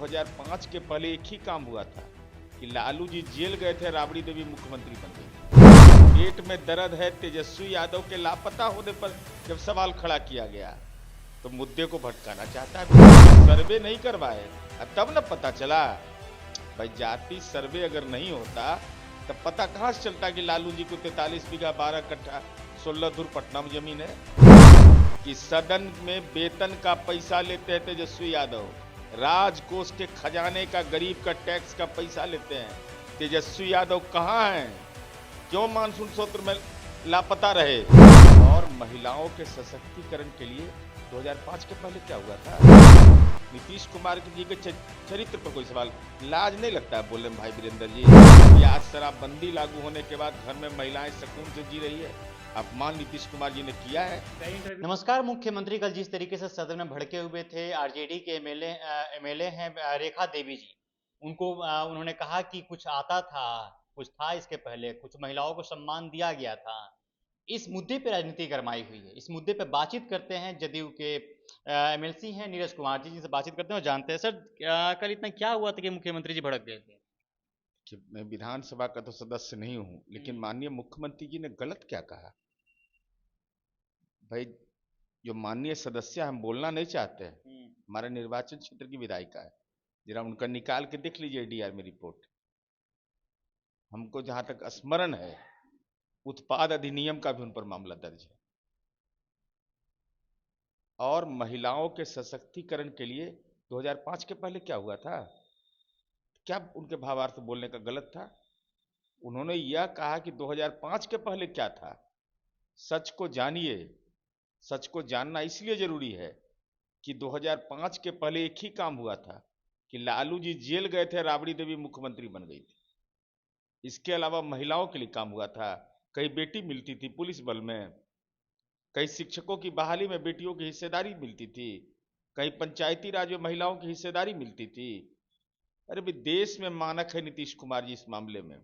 2005 के पहले एक ही काम हुआ था कि लालू जी जेल गए थे, राबड़ी देवी मुख्यमंत्री बन गई। पेट में दर्द है तेजस्वी यादव के लापता होने पर जब सवाल खड़ा किया गया तो मुद्दे को भटकाना चाहता है। सर्वे नहीं करवाए, तब न पता चला। भाई जाति सर्वे अगर नहीं होता तब पता कहां से चलता कि लालू जी को 43 बीघा 12 कट्ठा 16 दूर पटना में जमीन है। कि सदन में वेतन का पैसा लेते हैं तेजस्वी यादव, राजकोष के खजाने का, गरीब का टैक्स का पैसा लेते हैं। तेजस्वी यादव कहां हैं? क्यों मानसून सत्र में लापता रहे? और महिलाओं के सशक्तिकरण के लिए 2005 के पहले क्या हुआ था? नीतीश कुमार जी के चरित्र पर कोई सवाल, लाज नहीं लगता है बोलने में भाई वीरेंद्र जी? कि आज शराबबंदी लागू होने के बाद घर में महिलाएं सुकून से जी रही है, अपमान नीतीश कुमार जी ने किया है। नमस्कार। मुख्यमंत्री कल जिस तरीके से सदन में भड़के हुए थे, आरजेडी के एमएलए हैं रेखा देवी जी, उनको उन्होंने कहा कि कुछ आता था, कुछ था इसके पहले, कुछ महिलाओं को सम्मान दिया गया था। इस मुद्दे पे राजनीति गरमाई हुई है। इस मुद्दे पे बातचीत करते हैं जदयू के एमएलसी हैं नीरज कुमार जी, जिनसे बातचीत करते हैं और जानते हैं। सर, कल इतना क्या हुआ था कि मुख्यमंत्री जी भड़क गए थे? मैं विधानसभा का तो सदस्य नहीं हूं, लेकिन माननीय मुख्यमंत्री जी ने गलत क्या कहा? भाई जो माननीय सदस्य हम बोलना नहीं चाहते हैं, हमारे निर्वाचन क्षेत्र की विधायिका है, जरा उनका निकाल के देख लीजिए डीआर में रिपोर्ट। हमको जहां तक स्मरण है, उत्पाद अधिनियम का भी उन पर मामला दर्ज है। और महिलाओं के सशक्तिकरण के लिए 2005 के पहले क्या हुआ था? क्या उनके भावार्थ बोलने का गलत था? उन्होंने यह कहा कि 2005 के पहले क्या था। सच को जानिए। सच को जानना इसलिए जरूरी है कि 2005 के पहले एक ही काम हुआ था कि लालू जी जेल गए थे, राबड़ी देवी मुख्यमंत्री बन गई थी। इसके अलावा महिलाओं के लिए काम हुआ था। कई बेटी मिलती थी पुलिस बल में, कई शिक्षकों की बहाली में बेटियों की हिस्सेदारी मिलती थी, कई पंचायती राज में महिलाओं की हिस्सेदारी मिलती थी। अरे भाई देश में मानक है नीतीश कुमार जी इस मामले में।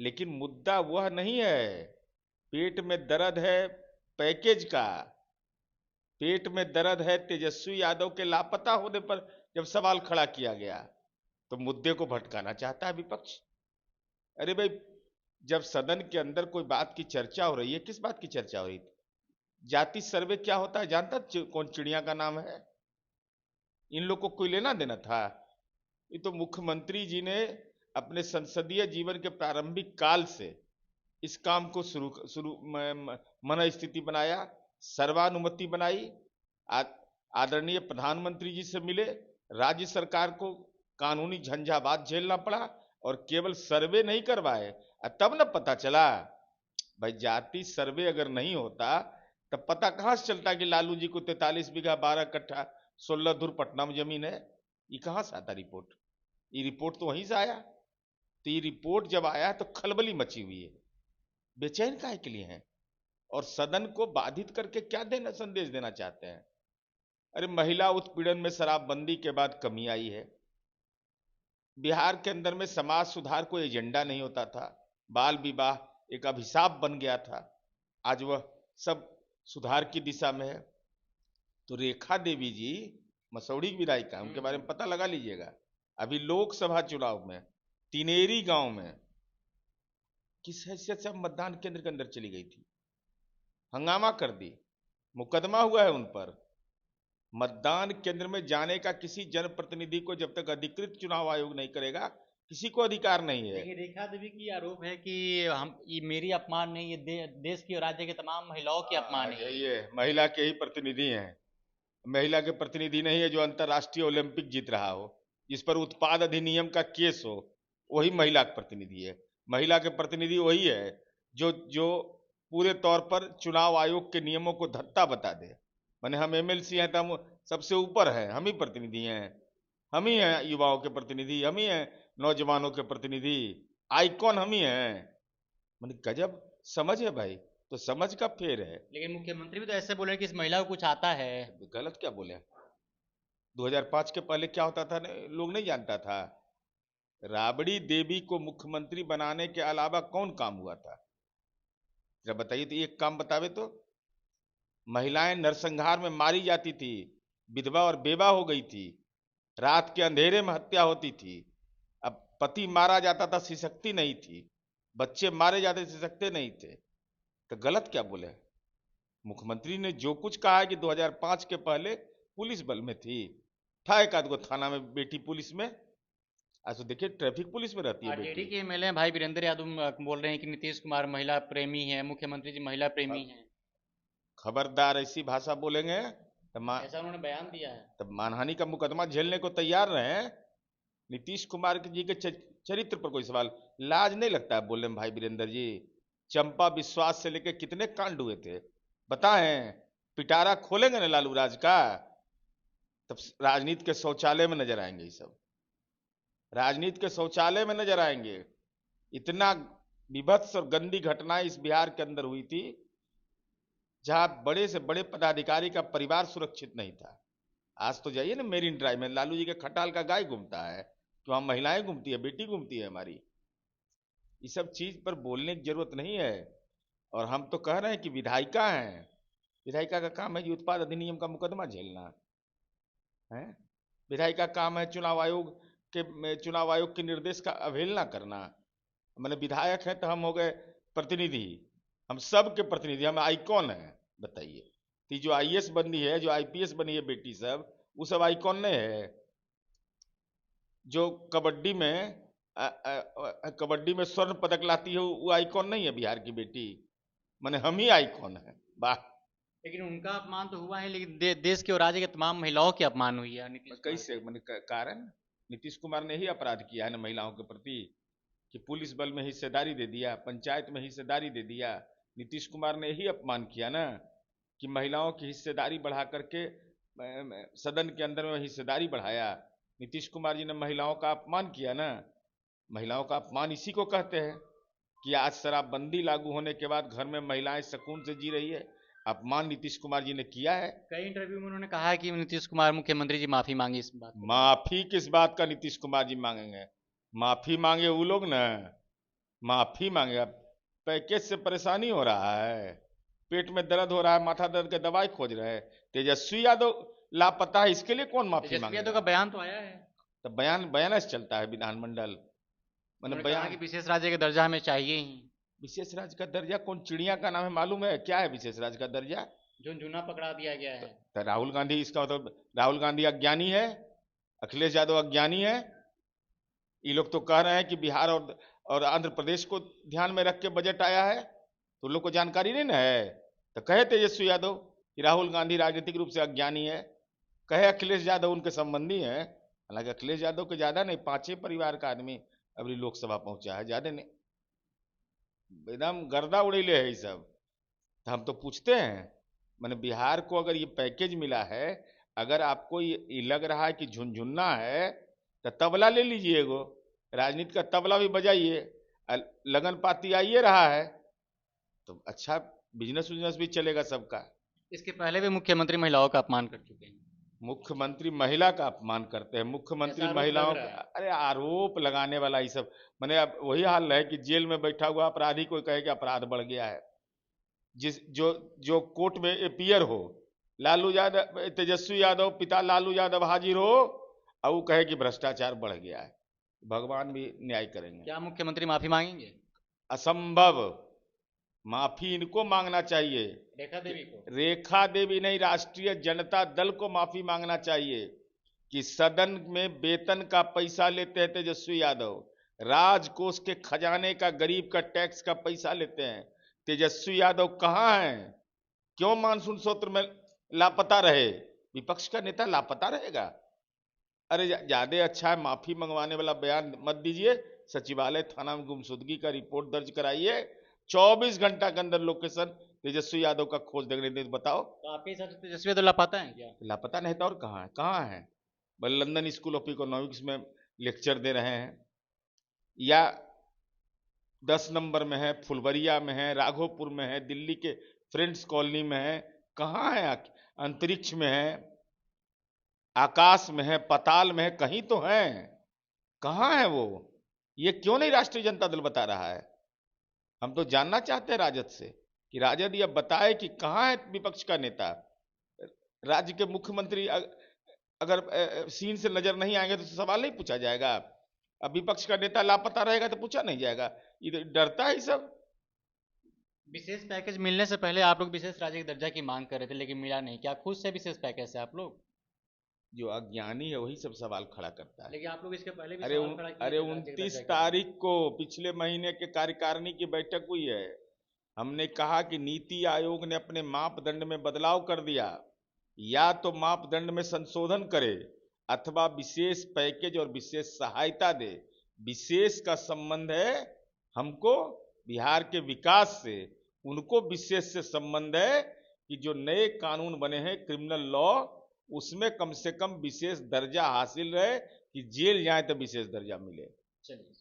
लेकिन मुद्दा वह नहीं है। पेट में दर्द है पैकेज का, पेट में दर्द है तेजस्वी यादव के लापता होने पर जब सवाल खड़ा किया गया तो मुद्दे को भटकाना चाहता है विपक्ष। अरे भाई जब सदन के अंदर कोई बात की चर्चा हो रही है, किस बात की चर्चा हो रही थी? जाति सर्वे क्या होता है जानता? कौन चिड़िया का नाम है? इन लोग को कोई लेना देना था? ये तो मुख्यमंत्री जी ने अपने संसदीय जीवन के प्रारंभिक काल से इस काम को शुरू शुरू मन स्थिति बनाया, सर्वानुमति बनाई। आदरणीय प्रधानमंत्री जी से मिले, राज्य सरकार को कानूनी झंझावात झेलना पड़ा और केवल सर्वे नहीं करवाए, तब न पता चला। भाई जाति सर्वे अगर नहीं होता तब पता कहां से चलता कि लालू जी को 43 बीघा 12 कट्ठा 16 दूर पटना में जमीन है। ये कहां से आता रिपोर्ट? ये रिपोर्ट तो वहीं से आया। तो ये रिपोर्ट जब आया तो खलबली मची हुई है। बेचैन काहे के लिए हैं? और सदन को बाधित करके क्या देना संदेश देना चाहते हैं? अरे महिला उत्पीड़न में शराबबंदी के बाद कमी आई है। बिहार के अंदर में समाज सुधार कोई एजेंडा नहीं होता था, बाल विवाह एक अभिशाप बन गया था। आज वह सब सुधार की दिशा में है। तो रेखा देवी जी मसौड़ी की विधायिका, उनके बारे में पता लगा लीजिएगा। अभी लोकसभा चुनाव में तिनेरी गांव में किस हैसियत से मतदान केंद्र के अंदर चली गई थी, हंगामा कर दी, मुकदमा हुआ है उन पर। मतदान केंद्र में जाने का किसी जनप्रतिनिधि को जब तक अधिकृत चुनाव आयोग नहीं करेगा, किसी को अधिकार नहीं है। देखिए, रेखा देवी की आरोप है कि ये मेरी अपमान नहीं, ये देश की और राज्य के तमाम महिलाओं की अपमान है। ये महिला के ही प्रतिनिधि हैं। महिला के प्रतिनिधि नहीं है जो अंतर्राष्ट्रीय ओलंपिक जीत रहा हो, जिस पर उत्पाद अधिनियम का केस हो, वही महिला का प्रतिनिधि है। महिला के प्रतिनिधि वही है जो जो पूरे तौर पर चुनाव आयोग के नियमों को धत्ता बता दे। माने हम एमएलसी हैं तो हम सबसे ऊपर हैं, हम ही प्रतिनिधि हैं, हम ही हैं युवाओं के प्रतिनिधि, हम ही हैं नौजवानों के प्रतिनिधि, आइकॉन हम ही हैं। माने गजब समझ है भाई, तो समझ का फेर है। लेकिन मुख्यमंत्री भी तो ऐसे बोले कि इस महिला को कुछ आता है। गलत क्या बोले? 2005 के पहले क्या होता था लोग नहीं जानता था? राबड़ी देवी को मुख्यमंत्री बनाने के अलावा कौन काम हुआ था? जरा बताइए तो, एक काम बतावे तो। महिलाएं नरसंहार में मारी जाती थी, विधवा और बेवा हो गई थी, रात के अंधेरे में हत्या होती थी। अब पति मारा जाता था, सिसकती नहीं थी। बच्चे मारे जाते, सिसकते नहीं थे। तो गलत क्या बोले? मुख्यमंत्री ने जो कुछ कहा है कि 2005 के पहले पुलिस बल में थी। था एक आध गो थाना में बेटी पुलिस में। आज तो देखिए ट्रैफिक पुलिस में रहती है आरजेडी बेटी। के एमएलए भाई वीरेंद्र यादव बोल रहे हैं कि नीतीश कुमार महिला प्रेमी है, मुख्यमंत्री जी महिला प्रेमी हैं। खबरदार ऐसी भाषा बोलेंगे तो ऐसा उन्होंने बयान दिया है। तब मानहानि का मुकदमा झेलने को तैयार रहे। नीतीश कुमार जी के चरित्र पर कोई सवाल, लाज नहीं लगता है बोलने में भाई वीरेंद्र जी? चंपा विश्वास से लेकर कितने कांड हुए थे बताएं। पिटारा खोलेंगे ना लालू राज का, तब राजनीति के शौचालय में नजर आएंगे ये सब। राजनीति के शौचालय में नजर आएंगे। इतना विभत्स और गंदी घटनाएं इस बिहार के अंदर हुई थी, जहां बड़े से बड़े पदाधिकारी का परिवार सुरक्षित नहीं था। आज तो जाइए ना मेरीन ड्राइव में, लालू जी के खटाल का गाय घूमता है, तो वहां महिलाएं घूमती है, बेटी घूमती है हमारी। ये सब चीज पर बोलने की जरूरत नहीं है। और हम तो कह रहे हैं कि विधायिका हैं, विधायिका का काम है कि उत्पाद अधिनियम का मुकदमा झेलना है। विधायिका का काम है चुनाव आयोग के निर्देश का अवहेलना करना। मैंने विधायक है तो हम हो गए प्रतिनिधि, हम सब के प्रतिनिधि, हम आइकॉन है। बताइए, तो जो आईएएस बनी है, जो आईपीएस बनी है बेटी सब, वो सब आइकॉन नहीं है? जो कबड्डी में स्वर्ण पदक लाती है, वो आइकॉन नहीं है बिहार की बेटी? माने हम ही आइकॉन है। वाह। लेकिन उनका अपमान तो हुआ है, लेकिन देश के और राज्य के तमाम महिलाओं की अपमान हुई है नीतीश कुमार कैसे? मैंने कारण नीतीश कुमार ने ही अपराध किया है ना महिलाओं के प्रति, कि पुलिस बल में हिस्सेदारी दे दिया, पंचायत में हिस्सेदारी दे दिया। नीतीश कुमार ने ही अपमान किया ना, कि महिलाओं की हिस्सेदारी बढ़ा करके सदन के अंदर में हिस्सेदारी बढ़ाया। नीतीश कुमार जी ने महिलाओं का अपमान किया ना। महिलाओं का अपमान इसी को कहते हैं कि आज शराबबंदी लागू होने के बाद घर में महिलाएं सुकून से जी रही है। अपमान नीतीश कुमार जी ने किया है। कई इंटरव्यू में उन्होंने कहा है कि नीतीश कुमार मुख्यमंत्री जी माफी मांगी इस बात को। माफी किस बात का नीतीश कुमार जी मांगेंगे? माफी मांगे वो लोग ना, माफी मांगेगा। पैकेज से परेशानी हो रहा है, पेट में दर्द हो रहा है, माथा दर्द के दवाई खोज रहे हैं। तेजस्वी यादव लापता है, इसके लिए कौन माफी तेजस्वी यादव मांगेगा? का बयान तो आया है। तो बयान बयान से चलता है विधानमंडल? मैंने उन्होंने कहा बयान, कि विशेष राज्य का दर्जा हमें चाहिए ही। विशेष राज्य का दर्जा कौन चिड़िया का नाम है मालूम है? क्या है विशेष राज्य का दर्जा? झुनझुना पकड़ा दिया गया है। तो राहुल गांधी, इसका मतलब राहुल गांधी अज्ञानी है, अखिलेश यादव अज्ञानी है। ये लोग तो कह रहे हैं कि बिहार और आंध्र प्रदेश को ध्यान में रख के बजट आया है, तो लोग को जानकारी नहीं ना है। तो कहे तेजस्वी यादव कि राहुल गांधी राजनीतिक रूप से अज्ञानी है, कहे अखिलेश यादव उनके संबंधी हैं। हालांकि अखिलेश यादव के ज्यादा नहीं, 5 परिवार का आदमी अभी लोकसभा पहुंचा है, ज्यादा नहीं। एकदम गर्दा उड़ेले है ये सब। तो हम तो पूछते हैं, मैंने बिहार को अगर ये पैकेज मिला है, अगर आपको ये लग रहा है कि झुनझुन्ना है, तो तबला ले लीजिए, एगो राजनीति का तबला भी बजाइए। लगन पाती आइए रहा है, तो अच्छा बिजनेस उजनेस भी चलेगा सबका। इसके पहले भी मुख्यमंत्री महिलाओं का अपमान कर चुके हैं। मुख्यमंत्री महिला का अपमान करते हैं, मुख्यमंत्री ऐसा आरोप लग महिलाओं रहा का? है। अरे आरोप लगाने वाला ये सब, मैंने अब वही हाल है कि जेल में बैठा हुआ अपराधी कोई कहे कि अपराध बढ़ गया है। जिस जो जो कोर्ट में अपीयर हो, लालू यादव, तेजस्वी यादव पिता लालू यादव हाजिर हो, और वो कहे कि भ्रष्टाचार बढ़ गया है, भगवान भी न्याय करेंगे? क्या मुख्यमंत्री माफी मांगेंगे? असंभव। माफी इनको मांगना चाहिए, रेखा देवी को। रेखा देवी नहीं, राष्ट्रीय जनता दल को माफी मांगना चाहिए कि सदन में वेतन का पैसा लेते हैं तेजस्वी यादव, राजकोष के खजाने का, गरीब का टैक्स का पैसा लेते हैं। तेजस्वी यादव कहाँ हैं? क्यों मानसून सत्र में लापता रहे? विपक्ष का नेता लापता रहेगा? अरे ज्यादा अच्छा है माफी मंगवाने वाला बयान मत दीजिए, सचिवालय थाना में गुमशुदगी का रिपोर्ट दर्ज कराइए, 24 घंटा के अंदर लोकेशन तेजस्वी यादव का खोज देंगे। बताओ, तो आपके हिसाब से तेजस्वी यादव लापता है क्या? लापता नहीं तो और कहाँ है? कहाँ है? बल लंदन स्कूल ऑफ इकोनॉमिक्स में लेक्चर दे रहे हैं, या 10 नंबर में है, फुलवरिया में है, राघोपुर में है, दिल्ली के फ्रेंड्स कॉलोनी में है। कहाँ है? अंतरिक्ष में है, आकाश में है, पताल में है, कहीं तो है। कहाँ है वो? ये क्यों नहीं राष्ट्रीय जनता दल बता रहा है? हम तो जानना चाहते हैं राजद से कि राजद यह बताए कि कहाँ है विपक्ष का नेता। राज्य के मुख्यमंत्री अगर सीन से नजर नहीं आएंगे तो सवाल नहीं पूछा जाएगा। अब विपक्ष का नेता लापता रहेगा तो पूछा नहीं जाएगा। इधर डरता है सब। विशेष पैकेज मिलने से पहले आप लोग विशेष राज्य के दर्जा की मांग कर रहे थे लेकिन मिला नहीं, क्या खुश से विशेष पैकेज से आप लोग? जो अज्ञानी है वही सब सवाल खड़ा करता है। लेकिन आप लोग इसके पहले भी सवाल खड़ा किए अरे थे राज्य के 29 दर्जा के लिए। तारीख को पिछले महीने के कार्यकारिणी की बैठक हुई है। हमने कहा कि नीति आयोग ने अपने मापदंड में बदलाव कर दिया, या तो मापदंड में संशोधन करे अथवा विशेष पैकेज और विशेष सहायता दे। विशेष का संबंध है हमको बिहार के विकास से, उनको विशेष से संबंध है कि जो नए कानून बने हैं क्रिमिनल लॉ, उसमें कम से कम विशेष दर्जा हासिल रहे कि जेल जाए तो विशेष दर्जा मिले। चलिए,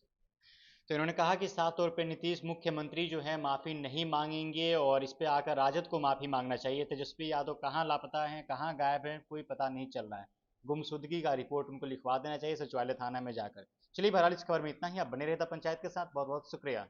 तो इन्होंने कहा कि साफ तौर पे नीतीश मुख्यमंत्री जो है माफी नहीं मांगेंगे और इस पे आकर राजद को माफी मांगना चाहिए। तेजस्वी यादव कहाँ लापता हैं, कहाँ गायब हैं, कोई पता नहीं चल रहा है। गुमशुदगी का रिपोर्ट उनको लिखवा देना चाहिए सचिवालय थाना में जाकर। चलिए बहरहाल इस खबर में इतना ही। आप बने रहता पंचायत के साथ। बहुत बहुत शुक्रिया।